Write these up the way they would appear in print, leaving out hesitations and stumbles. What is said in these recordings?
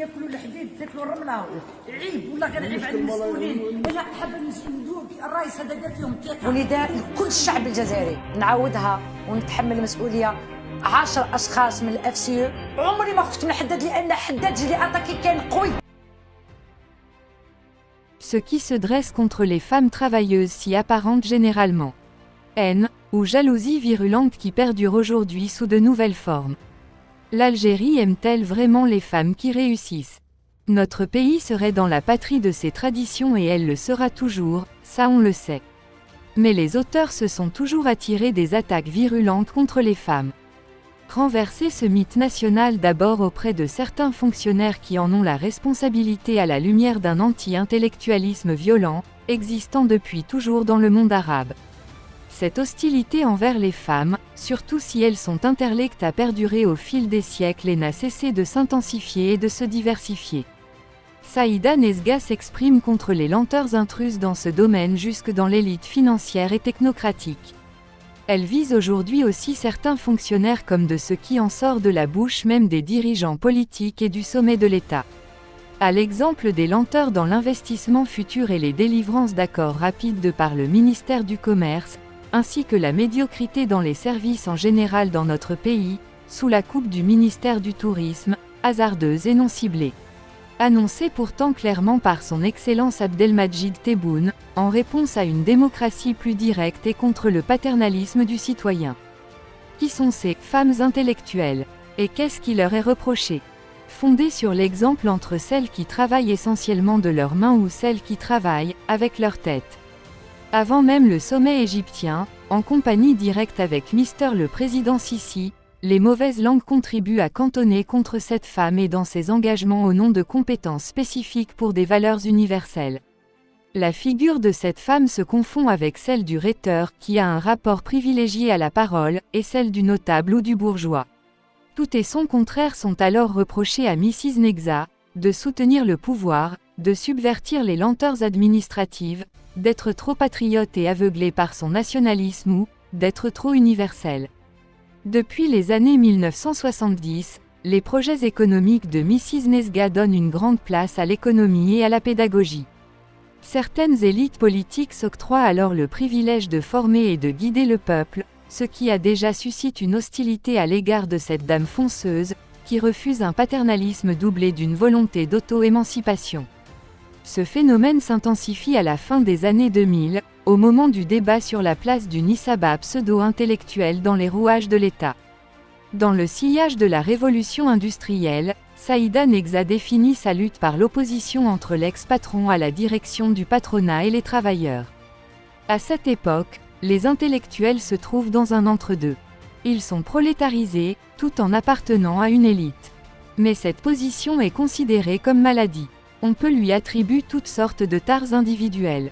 ياكلوا الحديد تاكلوا الرمله عيب ولا كنعيب على المسؤولين. انا حابه ندوك الرئيس هذا قالت لهم الثقه ونداء لكل الشعب الجزائري نعاودها ونتحمل المسؤوليه. 10 اشخاص من الاف سي عمري ما خفت من حداد لان حداد اللي اتاكي كان قوي. Ce qui se dresse contre les femmes travailleuses s'y apparente généralement. Haine, ou jalousie virulente qui perdure aujourd'hui sous de nouvelles formes. L'Algérie aime-t-elle vraiment les femmes qui réussissent? Notre pays serait dans la patrie de ses traditions et elle le sera toujours, ça on le sait. Mais les auteurs se sont toujours attirés des attaques virulentes contre les femmes. Renverser ce mythe national d'abord auprès de certains fonctionnaires qui en ont la responsabilité à la lumière d'un anti-intellectualisme violent, existant depuis toujours dans le monde arabe. Cette hostilité envers les femmes, surtout si elles sont interlectes, a perduré au fil des siècles et n'a cessé de s'intensifier et de se diversifier. Saïda Nesga s'exprime contre les lenteurs intruses dans ce domaine jusque dans l'élite financière et technocratique. Elle vise aujourd'hui aussi certains fonctionnaires comme de ce qui en sort de la bouche même des dirigeants politiques et du sommet de l'État. À l'exemple des lenteurs dans l'investissement futur et les délivrances d'accords rapides de par le ministère du Commerce, ainsi que la médiocrité dans les services en général dans notre pays, sous la coupe du ministère du Tourisme, hasardeuse et non ciblée. Annoncée pourtant clairement par son Excellence Abdelmadjid Tebboune, en réponse à une démocratie plus directe et contre le paternalisme du citoyen. Qui sont ces femmes intellectuelles? Et qu'est-ce qui leur est reproché? Fondée sur l'exemple entre celles qui travaillent essentiellement de leurs mains ou celles qui travaillent, avec leur tête. Avant même le sommet égyptien, en compagnie directe avec Mister le Président Sisi, les mauvaises langues contribuent à cantonner contre cette femme et dans ses engagements au nom de compétences spécifiques pour des valeurs universelles. La figure de cette femme se confond avec celle du rhéteur qui a un rapport privilégié à la parole, et celle du notable ou du bourgeois. Tout et son contraire sont alors reprochés à Mrs Negza, de soutenir le pouvoir, de subvertir les lenteurs administratives, d'être trop patriote et aveuglé par son nationalisme ou d'être trop universel. Depuis les années 1970, les projets économiques de Mrs Nesga donnent une grande place à l'économie et à la pédagogie. Certaines élites politiques s'octroient alors le privilège de former et de guider le peuple, ce qui a déjà suscité une hostilité à l'égard de cette dame fonceuse, qui refuse un paternalisme doublé d'une volonté d'auto-émancipation. Ce phénomène s'intensifie à la fin des années 2000, au moment du débat sur la place du Nissaba pseudo-intellectuel dans les rouages de l'État. Dans le sillage de la révolution industrielle, Saïda Negza définit sa lutte par l'opposition entre l'ex-patron à la direction du patronat et les travailleurs. À cette époque, les intellectuels se trouvent dans un entre-deux. Ils sont prolétarisés, tout en appartenant à une élite. Mais cette position est considérée comme maladie. On peut lui attribuer toutes sortes de tares individuelles.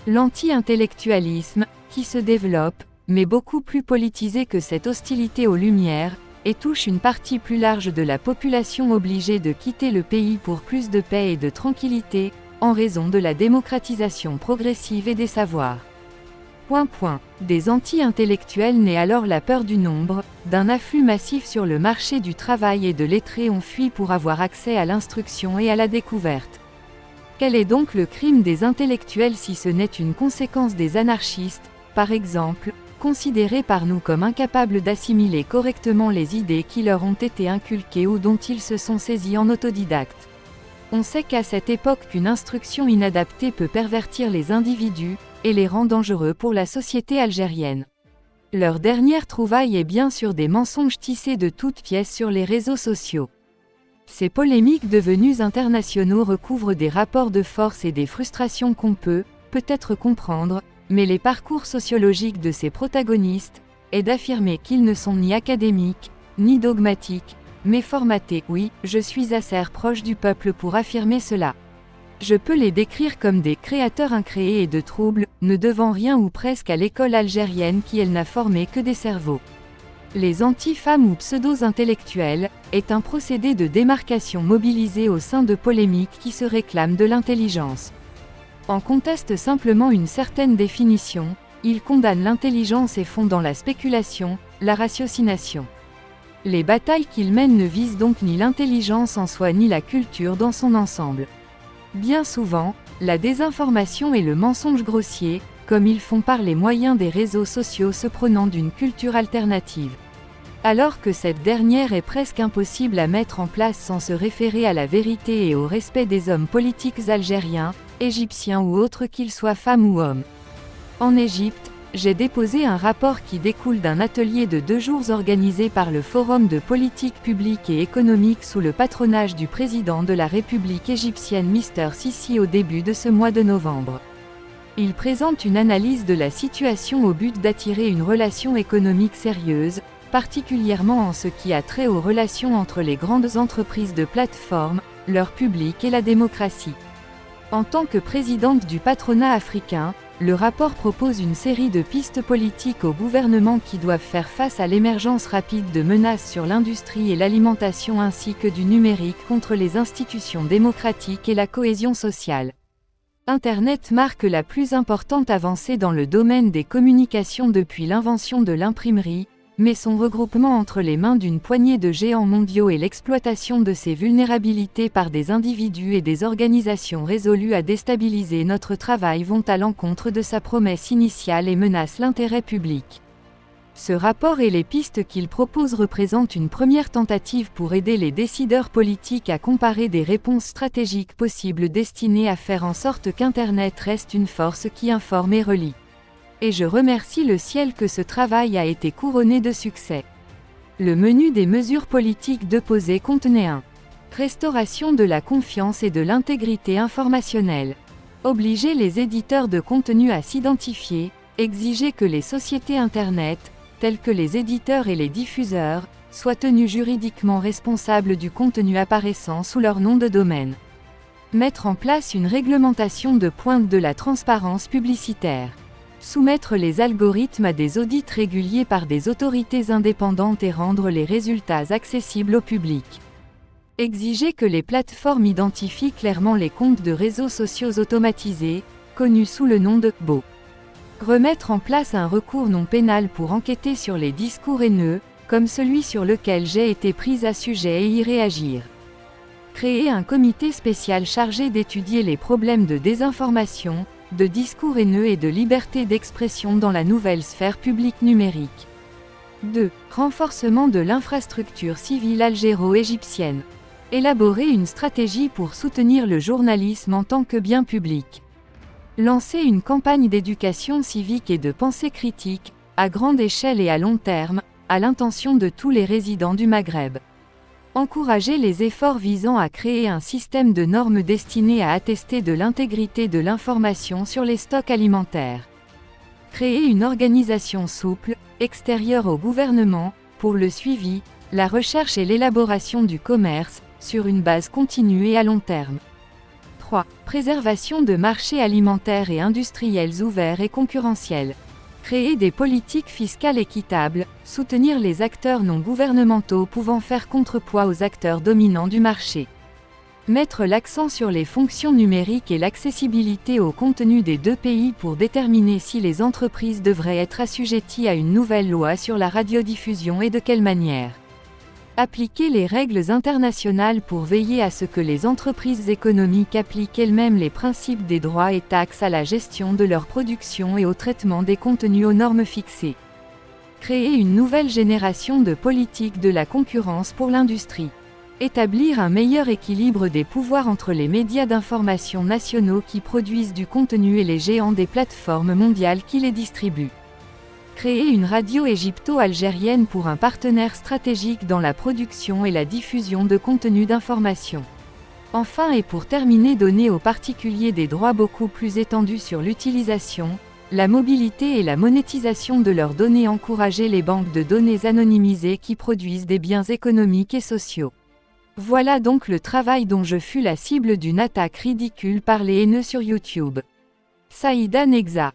L'anti-intellectualisme, qui se développe, mais beaucoup plus politisé que cette hostilité aux Lumières, et touche une partie plus large de la population obligée de quitter le pays pour plus de paix et de tranquillité, en raison de la démocratisation progressive et des savoirs. Des anti-intellectuels naît alors la peur du nombre, d'un afflux massif sur le marché du travail et de lettrés ont fui pour avoir accès à l'instruction et à la découverte. Quel est donc le crime des intellectuels si ce n'est une conséquence des anarchistes, par exemple, considérés par nous comme incapables d'assimiler correctement les idées qui leur ont été inculquées ou dont ils se sont saisis en autodidacte? On sait qu'à cette époque qu'une instruction inadaptée peut pervertir les individus, et les rend dangereux pour la société algérienne. Leur dernière trouvaille est bien sûr des mensonges tissés de toutes pièces sur les réseaux sociaux. Ces polémiques devenues internationaux recouvrent des rapports de force et des frustrations qu'on peut, peut-être comprendre, mais les parcours sociologiques de ces protagonistes est d'affirmer qu'ils ne sont ni académiques, ni dogmatiques, mais formatés. Oui, je suis assez proche du peuple pour affirmer cela. Je peux les décrire comme des créateurs incréés et de troubles, ne devant rien ou presque à l'école algérienne qui elle n'a formé que des cerveaux. Les anti-femmes ou pseudo-intellectuels est un procédé de démarcation mobilisé au sein de polémiques qui se réclament de l'intelligence. En contestent simplement une certaine définition, ils condamnent l'intelligence et font dans la spéculation, la ratiocination. Les batailles qu'il mène ne visent donc ni l'intelligence en soi ni la culture dans son ensemble. Bien souvent, la désinformation et le mensonge grossier, comme ils font par les moyens des réseaux sociaux se prônant d'une culture alternative. Alors que cette dernière est presque impossible à mettre en place sans se référer à la vérité et au respect des hommes politiques algériens, égyptiens ou autres qu'ils soient femmes ou hommes. En Égypte, j'ai déposé un rapport qui découle d'un atelier de 2 jours organisé par le Forum de politique publique et économique sous le patronage du président de la République égyptienne Mr Sisi au début de ce mois de novembre. Il présente une analyse de la situation au but d'attirer une relation économique sérieuse, particulièrement en ce qui a trait aux relations entre les grandes entreprises de plateforme, leur public et la démocratie. En tant que présidente du patronat africain, le rapport propose une série de pistes politiques au gouvernement qui doivent faire face à l'émergence rapide de menaces sur l'industrie et l'alimentation ainsi que du numérique contre les institutions démocratiques et la cohésion sociale. Internet marque la plus importante avancée dans le domaine des communications depuis l'invention de l'imprimerie, mais son regroupement entre les mains d'une poignée de géants mondiaux et l'exploitation de ses vulnérabilités par des individus et des organisations résolues à déstabiliser notre travail vont à l'encontre de sa promesse initiale et menacent l'intérêt public. Ce rapport et les pistes qu'il propose représentent une première tentative pour aider les décideurs politiques à comparer des réponses stratégiques possibles destinées à faire en sorte qu'Internet reste une force qui informe et relie. Et je remercie le ciel que ce travail a été couronné de succès. Le menu des mesures politiques déposées contenait 1. Restauration de la confiance et de l'intégrité informationnelle. Obliger les éditeurs de contenu à s'identifier, exiger que les sociétés Internet, telles que les éditeurs et les diffuseurs, soient tenus juridiquement responsables du contenu apparaissant sous leur nom de domaine. Mettre en place une réglementation de pointe de la transparence publicitaire. Soumettre les algorithmes à des audits réguliers par des autorités indépendantes et rendre les résultats accessibles au public. Exiger que les plateformes identifient clairement les comptes de réseaux sociaux automatisés, connus sous le nom de bots. Remettre en place un recours non pénal pour enquêter sur les discours haineux, comme celui sur lequel j'ai été prise à sujet et y réagir. Créer un comité spécial chargé d'étudier les problèmes de désinformation, de discours haineux et de liberté d'expression dans la nouvelle sphère publique numérique. 2. Renforcement de l'infrastructure civile algéro-égyptienne. Élaborer une stratégie pour soutenir le journalisme en tant que bien public. Lancer une campagne d'éducation civique et de pensée critique, à grande échelle et à long terme, à l'intention de tous les résidents du Maghreb. Encourager les efforts visant à créer un système de normes destiné à attester de l'intégrité de l'information sur les stocks alimentaires. Créer une organisation souple, extérieure au gouvernement, pour le suivi, la recherche et l'élaboration du commerce, sur une base continue et à long terme. 3. Préservation de marchés alimentaires et industriels ouverts et concurrentiels. Créer des politiques fiscales équitables, soutenir les acteurs non gouvernementaux pouvant faire contrepoids aux acteurs dominants du marché. Mettre l'accent sur les fonctions numériques et l'accessibilité au contenu des 2 pays pour déterminer si les entreprises devraient être assujetties à une nouvelle loi sur la radiodiffusion et de quelle manière. Appliquer les règles internationales pour veiller à ce que les entreprises économiques appliquent elles-mêmes les principes des droits et taxes à la gestion de leur production et au traitement des contenus aux normes fixées. Créer une nouvelle génération de politiques de la concurrence pour l'industrie. Établir un meilleur équilibre des pouvoirs entre les médias d'information nationaux qui produisent du contenu et les géants des plateformes mondiales qui les distribuent. Créer une radio égypto-algérienne pour un partenaire stratégique dans la production et la diffusion de contenus d'information. Enfin et pour terminer, donner aux particuliers des droits beaucoup plus étendus sur l'utilisation, la mobilité et la monétisation de leurs données. Encourager les banques de données anonymisées qui produisent des biens économiques et sociaux. Voilà donc le travail dont je fus la cible d'une attaque ridicule par les haineux sur YouTube. Saïda Negza.